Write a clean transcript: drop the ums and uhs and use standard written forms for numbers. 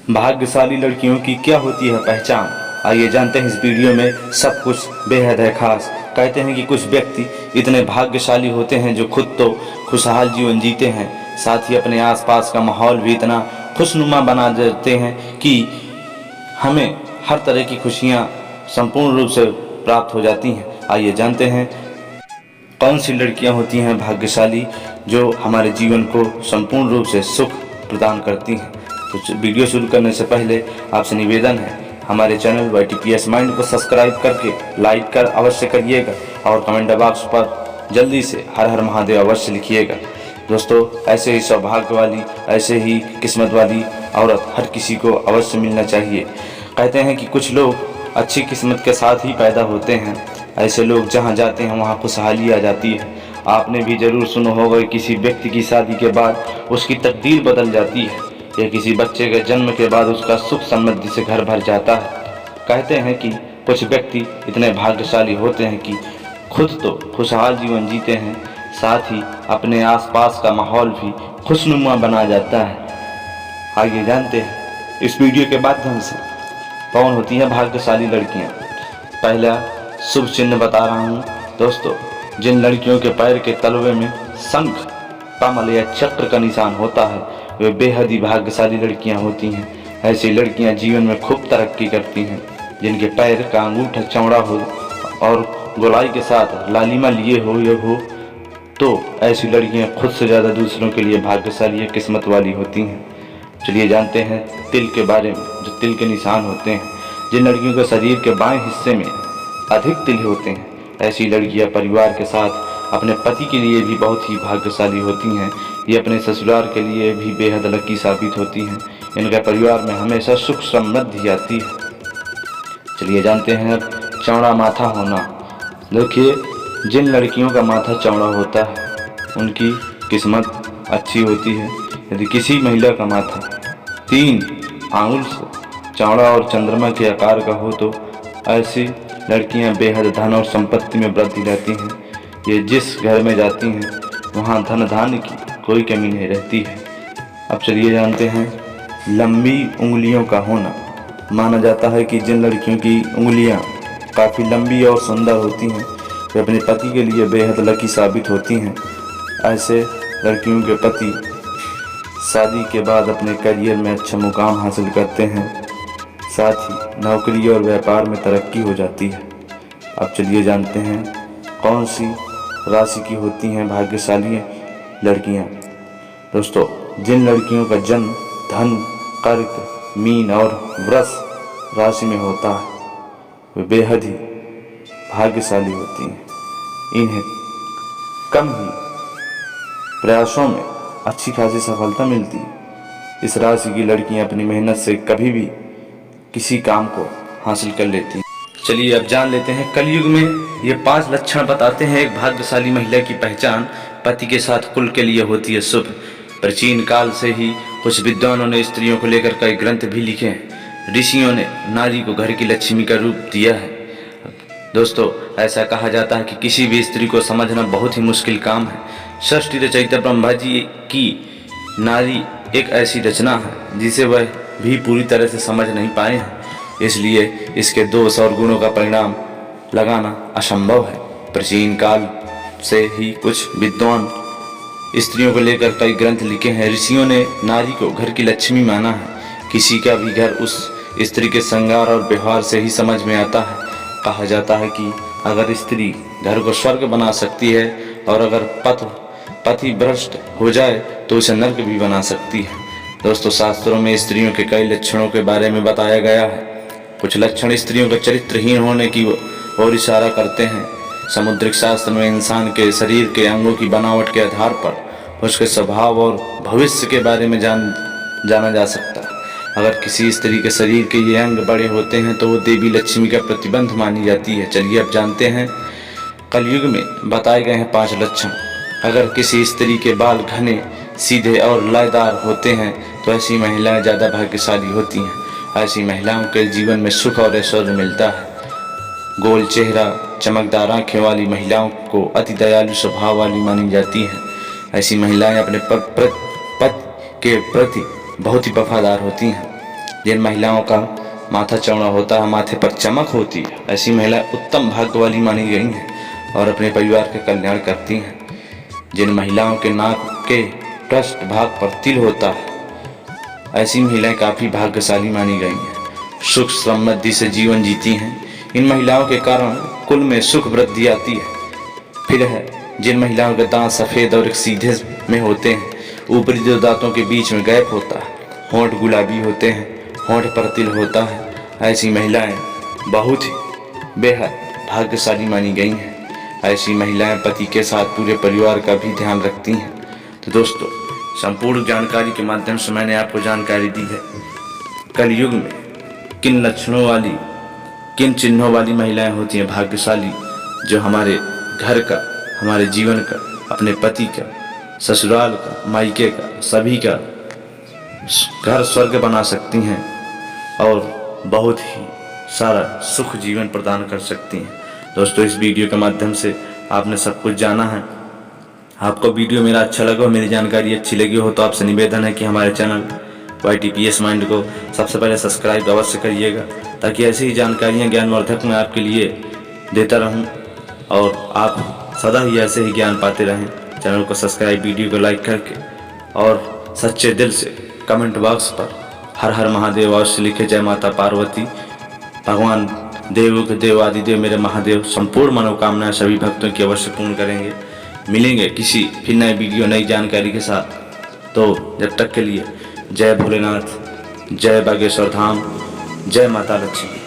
भाग्यशाली लड़कियों की क्या होती है पहचान, आइए जानते हैं इस वीडियो में। सब कुछ बेहद है खास। कहते हैं कि कुछ व्यक्ति इतने भाग्यशाली होते हैं जो खुद तो खुशहाल जीवन जीते हैं, साथ ही अपने आसपास का माहौल भी इतना खुशनुमा बना देते हैं कि हमें हर तरह की खुशियाँ संपूर्ण रूप से प्राप्त हो जाती हैं। आइए जानते हैं कौन सी लड़कियां होती हैं भाग्यशाली जो हमारे जीवन को संपूर्ण रूप से सुख प्रदान करती हैं। तो वीडियो शुरू करने से पहले आपसे निवेदन है, हमारे चैनल YTPS माइंड को सब्सक्राइब करके लाइक कर अवश्य करिएगा और कमेंट बॉक्स पर जल्दी से हर हर महादेव अवश्य लिखिएगा। दोस्तों, ऐसे ही सौभाग्य वाली, ऐसे ही किस्मत वाली औरत हर किसी को अवश्य मिलना चाहिए। कहते हैं कि कुछ लोग अच्छी किस्मत के साथ ही पैदा होते हैं। ऐसे लोग जहां जाते हैं वहां खुशहाली आ जाती है। आपने भी जरूर सुना होगा किसी व्यक्ति की शादी के बाद उसकी तकदीर बदल जाती है, या किसी बच्चे के जन्म के बाद उसका सुख समृद्धि से घर भर जाता है। कहते हैं कि कुछ व्यक्ति इतने भाग्यशाली होते हैं कि खुद तो खुशहाल जीवन जीते हैं, साथ ही अपने आसपास का माहौल भी खुशनुमा बना जाता है। आइए जानते हैं इस वीडियो के माध्यम से कौन होती हैं भाग्यशाली लड़कियां। पहला शुभ चिन्ह बता रहा हूँ दोस्तों, जिन लड़कियों के पैर के तलवे में शंख, कमल या चक्र का निशान होता है वे बेहद ही भाग्यशाली लड़कियां होती हैं। ऐसी लड़कियां जीवन में खूब तरक्की करती हैं। जिनके पैर का अंगूठा चौड़ा हो और गोलाई के साथ लालिमा लिए हो तो ऐसी लड़कियां खुद से ज़्यादा दूसरों के लिए भाग्यशाली या किस्मत वाली होती हैं। चलिए जानते हैं तिल के बारे में। जो तिल के निशान होते हैं, जिन लड़कियों के शरीर के बाएं हिस्से में अधिक तिल होते हैं, ऐसी लड़कियां परिवार के साथ अपने पति के लिए भी बहुत ही भाग्यशाली होती हैं। ये अपने ससुराल के लिए भी बेहद लकी साबित होती हैं। इनके परिवार में हमेशा सुख समृद्धि आती है। चलिए जानते हैं अब चौड़ा माथा होना। देखिए, जिन लड़कियों का माथा चौड़ा होता है उनकी किस्मत अच्छी होती है। यदि किसी महिला का माथा 3 आंगुल से चौड़ा और चंद्रमा के आकार का हो तो ऐसी लड़कियां बेहद धन और संपत्ति में वृद्धि रहती हैं। ये जिस घर में जाती हैं वहां धन धान्य की कोई कमी नहीं रहती है। अब चलिए जानते हैं लंबी उंगलियों का होना। माना जाता है कि जिन लड़कियों की उंगलियां काफ़ी लंबी और सुंदर होती हैं वे अपने पति के लिए बेहद लकी साबित होती हैं। ऐसे लड़कियों के पति शादी के बाद अपने करियर में अच्छा मुकाम हासिल करते हैं, साथ ही नौकरी और व्यापार में तरक्की हो जाती है। अब चलिए जानते हैं कौन सी राशि की होती हैं भाग्यशाली लड़कियां। दोस्तों, जिन लड़कियों का जन्म धन, कर्क, मीन और वृष राशि में होता है वे बेहद ही भाग्यशाली होती हैं। इन्हें कम ही प्रयासों में अच्छी खासी सफलता मिलती है। इस राशि की लड़कियां अपनी मेहनत से कभी भी किसी काम को हासिल कर लेती हैं। चलिए अब जान लेते हैं कलयुग में ये 5 लक्षण बताते हैं एक भाग्यशाली महिला की पहचान पति के साथ कुल के लिए होती है शुभ। प्राचीन काल से ही कुछ विद्वानों ने स्त्रियों को लेकर कई ग्रंथ भी लिखे हैं। ऋषियों ने नारी को घर की लक्ष्मी का रूप दिया है। दोस्तों, ऐसा कहा जाता है कि किसी भी स्त्री को समझना बहुत ही मुश्किल काम है। षष्ठी रचयिता ब्रह्मा जी की नारी एक ऐसी रचना है जिसे वह भी पूरी तरह से समझ नहीं पाए हैं, इसलिए इसके दोष और गुणों का परिणाम लगाना असंभव है। प्राचीन काल से ही कुछ विद्वान स्त्रियों को लेकर कई ग्रंथ लिखे हैं। ऋषियों ने नारी को घर की लक्ष्मी माना है। किसी का भी घर उस स्त्री के श्रृंगार और व्यवहार से ही समझ में आता है। कहा जाता है कि अगर स्त्री घर को स्वर्ग बना सकती है और अगर पति भ्रष्ट हो जाए तो उसे नर्क भी बना सकती है। दोस्तों, शास्त्रों में स्त्रियों के कई लक्षणों के बारे में बताया गया है। कुछ लक्षण स्त्रियों के चरित्रहीन होने की ओर इशारा करते हैं। समुद्रिक शास्त्र में इंसान के शरीर के अंगों की बनावट के आधार पर उसके स्वभाव और भविष्य के बारे में जाना जा सकता है। अगर किसी स्त्री के शरीर के ये अंग बड़े होते हैं तो वो देवी लक्ष्मी का प्रतिबंध मानी जाती है। चलिए अब जानते हैं कलयुग में बताए गए हैं 5 लक्षण। अगर किसी स्त्री के बाल घने, सीधे और लयदार होते हैं तो ऐसी महिलाएं ज़्यादा भाग्यशाली होती हैं। ऐसी महिलाओं के जीवन में सुख और ऐश्वर्य मिलता है। गोल चेहरा, चमकदार आँखें वाली महिलाओं को अति दयालु स्वभाव वाली मानी जाती हैं। ऐसी महिलाएं अपने पति के प्रति बहुत ही वफादार होती हैं। जिन महिलाओं का माथा चौड़ा होता है, माथे पर चमक होती है, ऐसी महिलाएं उत्तम भाग्य वाली मानी गई हैं और अपने परिवार के कल्याण करती हैं। जिन महिलाओं के नाक के पृष्ठ भाग पर तिल होता है, ऐसी महिलाएं काफ़ी भाग्यशाली मानी गई हैं। सुख समृद्धि से जीवन जीती हैं। इन महिलाओं के कारण कुल में सुख वृद्धि आती है। फिर है जिन महिलाओं के दांत सफ़ेद और एक सीधे में होते हैं, ऊपरी दो दांतों के बीच में गैप होता है, होंठ गुलाबी होते हैं, होंठ पर तिल होता है, ऐसी महिलाएं बहुत ही बेहद भाग्यशाली मानी गई हैं। ऐसी महिलाएं पति के साथ पूरे परिवार का भी ध्यान रखती हैं। तो दोस्तों, संपूर्ण जानकारी के माध्यम से मैंने आपको जानकारी दी है कलयुग में किन लक्षणों वाली, किन चिन्हों वाली महिलाएं होती हैं भाग्यशाली, जो हमारे घर का, हमारे जीवन का, अपने पति का, ससुराल का, मायके का, सभी का घर स्वर्ग बना सकती हैं और बहुत ही सारा सुख जीवन प्रदान कर सकती हैं। दोस्तों, इस वीडियो के माध्यम से आपने सब कुछ जाना है। आपको वीडियो मेरा अच्छा लगा हो, मेरी जानकारी अच्छी लगी हो, तो आपसे निवेदन है कि हमारे चैनल YTPS माइंड को सबसे पहले सब्सक्राइब अवश्य करिएगा, ताकि ऐसी ही जानकारियाँ ज्ञानवर्धक मैं आपके लिए देता रहूँ और आप सदा ही ऐसे ही ज्ञान पाते रहें। चैनल को सब्सक्राइब, वीडियो को लाइक करके और सच्चे दिल से कमेंट बॉक्स पर हर हर महादेव अवश्य लिखे। जय माता पार्वती। भगवान देवों के देव आदिदेव मेरे महादेव संपूर्ण मनोकामनाएं सभी भक्तों की अवश्य पूर्ण करेंगे। मिलेंगे किसी फिर नए वीडियो, नई जानकारी के साथ। तो जब तक के लिए जय भोलेनाथ, जय बागेश्वर धाम, जय माता लक्ष्मी।